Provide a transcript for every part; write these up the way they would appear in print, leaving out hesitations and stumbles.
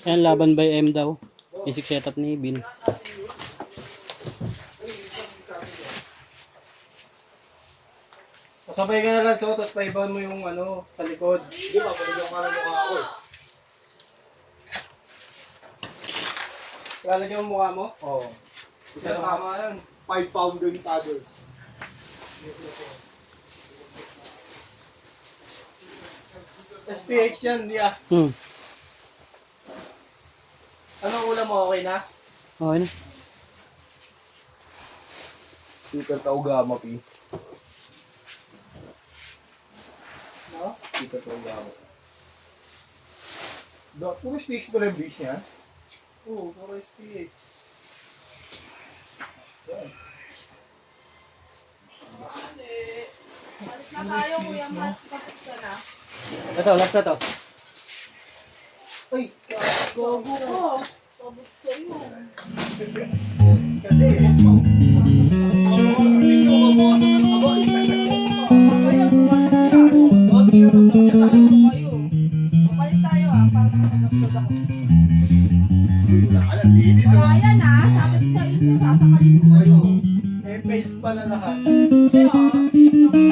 Yan, laban by M daw. Basic setup ni Bin. Pasabay ka na lang so, tapos paibahan mo yung ano, sa likod. Hindi ba, paligyan ka na mukha ako eh. Lalagyan mo mukha mo? Oo. Isa tama yan. 5 pounder yung paddles. SPX yan, di ah. Anong ulam mo, okay na? Okay na. Super Taugama, P. No? Super Taugama. Puro SPX ko lang yung base niya. Oo, puro SPX. Yan. Alis na tayo, Kuya Matt. Tapos ka na. Ito, last na to. Ay! Gogo ko. Pabot sa'yo. Kasi, mabawasan ka ba? Mamaya, tumalag ka. Konti yung nabsak niya sa akin. Ano kayo? Papalit tayo para makakapagod ako. Wala ka lang, linis. Kaya na, sabi ko sa inyo, sasakalin ko kayo. Eh, failed pala lahat. Kaya, tingnan ko.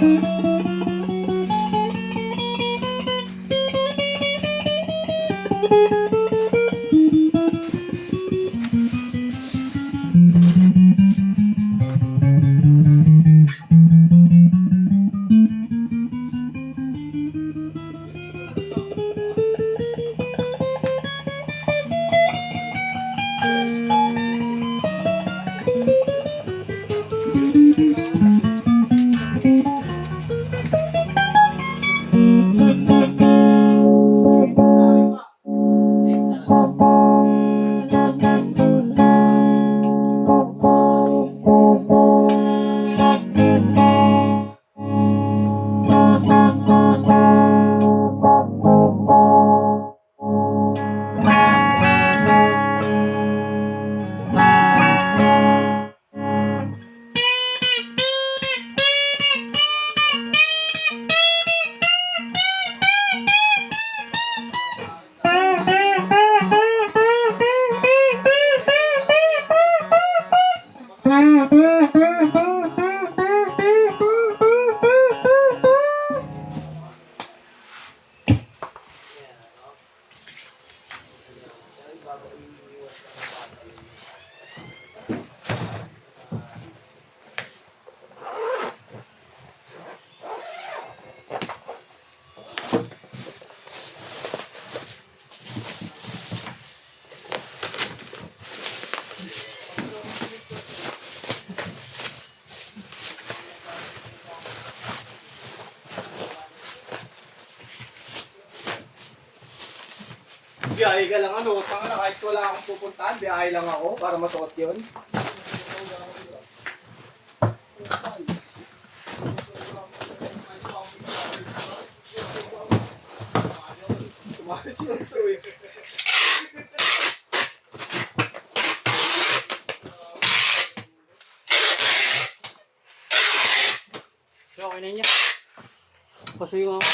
Biyahe ka lang ano, tanga na kahit wala akong pupuntahan, biyahe lang ako para masuot yun. Tumakas yun sa uwi. Okay na niya. Pasuyo nga ako.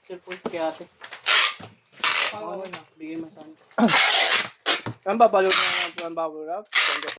Cellphone kay ate. Okay na. Bigay mo sa akin. Ang babalo na lang po ang bubble wrap.